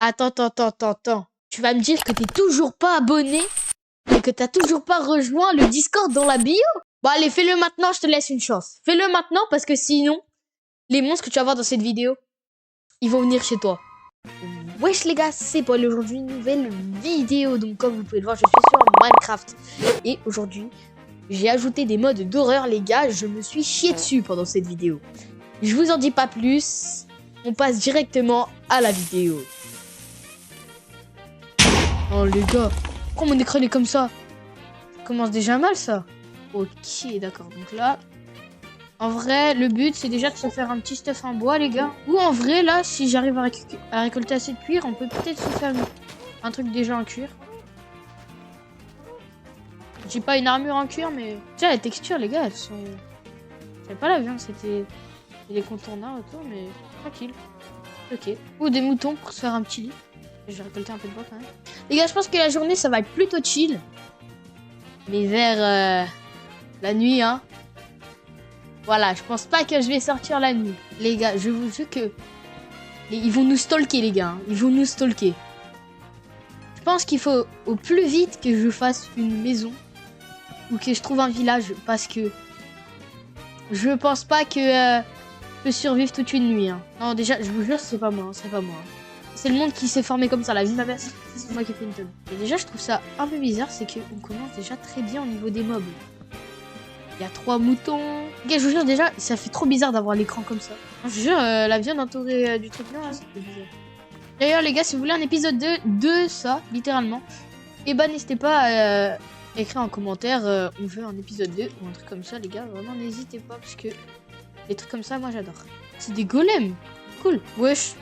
Attends. Tu vas me dire que t'es toujours pas abonné et que t'as toujours pas rejoint le Discord dans la bio? Bon allez, fais-le maintenant, je te laisse une chance. Fais-le maintenant parce que sinon, les monstres que tu vas voir dans cette vidéo, ils vont venir chez toi. Wesh les gars, c'est Paul, aujourd'hui une nouvelle vidéo. Donc comme vous pouvez le voir, je suis sur Minecraft. Et aujourd'hui, j'ai ajouté des modes d'horreur les gars, je me suis chié dessus pendant cette vidéo. Je vous en dis pas plus, on passe directement à la vidéo. Oh les gars, pourquoi mon écran est comme ça? Ça commence déjà mal ça. Ok, d'accord, donc là... En vrai, le but, c'est déjà de se faire un petit stuff en bois, les gars. Ou en vrai, là, si j'arrive à récolter assez de cuir, on peut peut-être se faire un truc déjà en cuir. J'ai pas une armure en cuir, mais... Tiens, les textures, les gars, elles sont... J'avais pas la viande, c'était... des contournaires autour, mais tranquille. Ok. Ou des moutons pour se faire un petit lit. Je vais récolter un peu de bois, quand même. Les gars, je pense que la journée, ça va être plutôt chill. Mais vers la nuit, hein. Voilà, je pense pas que je vais sortir la nuit. Les gars, je vous jure que... Ils vont nous stalker, les gars. Hein. Ils vont nous stalker. Je pense qu'il faut au plus vite que je fasse une maison. Ou que je trouve un village. Parce que... Je pense pas que je peux survivre toute une nuit. Hein. Non, déjà, je vous jure, c'est pas moi. Hein, c'est pas moi. C'est le monde qui s'est formé comme ça. La vie de ma mère, c'est moi qui ai fait une tonne. Et déjà, je trouve ça un peu bizarre. C'est qu'on commence déjà très bien au niveau des mobs. Il y a 3 moutons. Les gars, je vous jure, déjà, ça fait trop bizarre d'avoir l'écran comme ça. Je vous jure, la viande entourée du truc là, c'est bizarre. D'ailleurs, les gars, si vous voulez un épisode 2 de ça, littéralement, et bah, n'hésitez pas à écrire en commentaire, on veut un épisode 2 ou un truc comme ça, les gars. Vraiment, n'hésitez pas, parce que les trucs comme ça, moi, j'adore. C'est des golems. Cool. Wesh.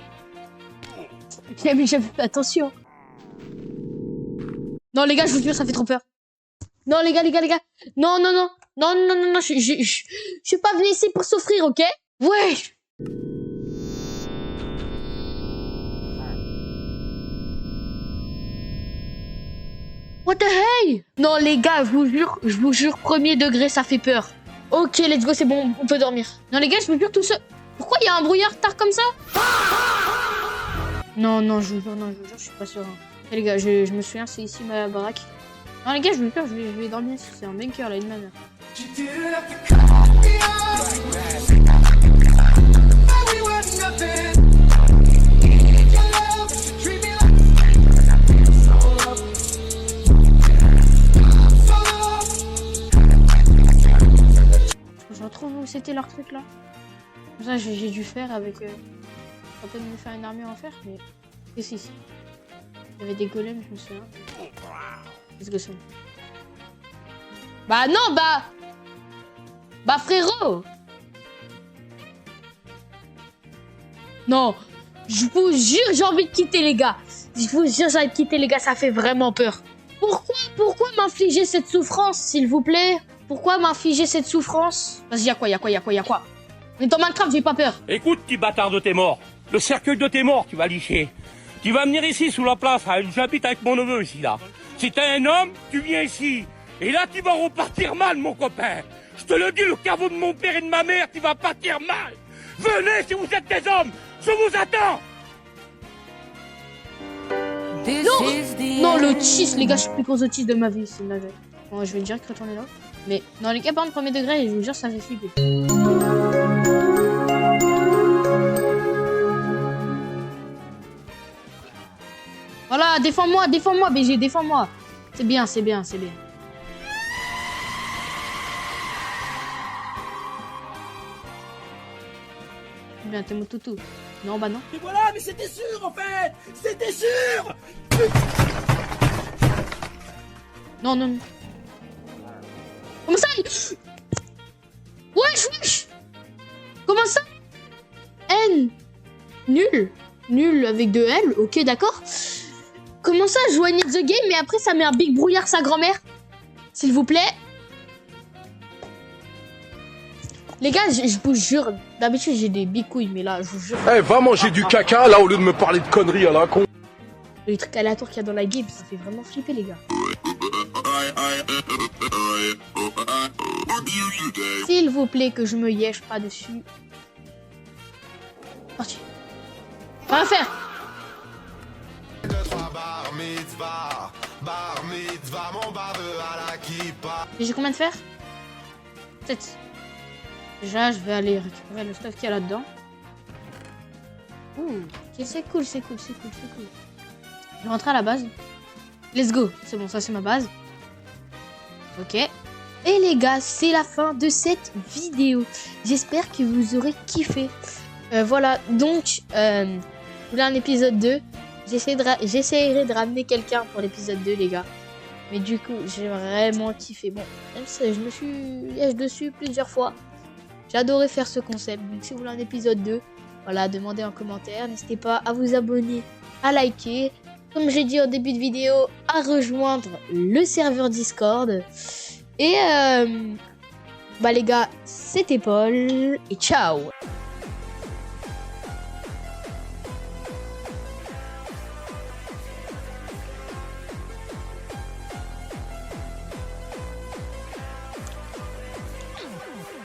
Ok, mais j'avais pas attention. Non, les gars, je vous jure, ça fait trop peur. Non, les gars. Non. Non, je suis pas venu ici pour souffrir, ok? Ouais. What the hell? Non, les gars, je vous jure, premier degré, ça fait peur. Ok, let's go, c'est bon, on peut dormir. Non, les gars, je me jure tout ça. Pourquoi il y a un brouillard tard comme ça? Non, je vous jure, je suis pas serein. Les gars, je me souviens, c'est ici ma baraque. Non, les gars, je me jure, je vais dormir. C'est un bunker, là, une manière. Je retrouve où c'était leur truc là. Ça, j'ai dû faire avec. En fait, me faire une armure en fer, mais. Qu'est-ce que c'est ici? Il y avait des golems, je me souviens. Qu'est-ce que c'est? Bah non, bah frérot! Non, je vous jure, j'ai envie de quitter les gars. Je vous jure, j'ai envie de quitter les gars, ça fait vraiment peur. Pourquoi m'infliger cette souffrance, s'il vous plaît? Pourquoi m'infliger cette souffrance? Vas-y, y'a quoi? Mais dans Minecraft, j'ai pas peur. Écoute, petit bâtard de tes morts. Le cercueil de tes morts, tu vas licher. Tu vas venir ici, sous la place. J'habite avec mon neveu ici, là. Si t'es un homme, tu viens ici. Et là, tu vas repartir mal, mon copain. Je te le dis, le caveau de mon père et de ma mère, tu vas partir mal. Venez si vous êtes des hommes. Je vous attends. Non, l'autisme, les gars, je suis le plus gros autiste de ma vie, c'est navet. Bon, je vais direct retourner là. Mais, non, les gars, par contre, premier degré, je vous jure, ça fait flipper. Voilà, défends-moi, BG, défends-moi. C'est bien. Bien, t'es mon toutou. Non, bah non. Et voilà, mais c'était sûr, en fait. C'était sûr. Non. Comment ça? Wesh. Comment ça? N. Nul avec 2 L, ok, d'accord. Comment ça, joignez the game, mais après ça met un big brouillard sa grand-mère? S'il vous plaît. Les gars, je vous jure, d'habitude j'ai des big couilles, mais là, je vous jure. Eh, va manger du caca, là, au lieu de me parler de conneries à la con. Les trucs aléatoires qu'il y a dans la game, ça fait vraiment flipper, les gars. S'il vous plaît, que je me yèche pas dessus. Parti. On va faire. Et j'ai combien de fer? 7. Déjà, je vais aller récupérer le stuff qu'il y a là-dedans. Ouh, ok, c'est cool. Je vais rentrer à la base. Let's go. C'est bon, ça c'est ma base. Ok. Et les gars, c'est la fin de cette vidéo. J'espère que vous aurez kiffé. Voilà, donc, vous voulez un épisode 2? J'essaierai de ramener quelqu'un pour l'épisode 2, les gars. Mais du coup, j'ai vraiment kiffé. Bon, même si je me suis lié dessus plusieurs fois. J'ai adoré faire ce concept. Donc, si vous voulez un épisode 2, voilà, demandez en commentaire. N'hésitez pas à vous abonner, à liker. Comme j'ai dit au début de vidéo, à rejoindre le serveur Discord. Et bah les gars, c'était Paul et ciao.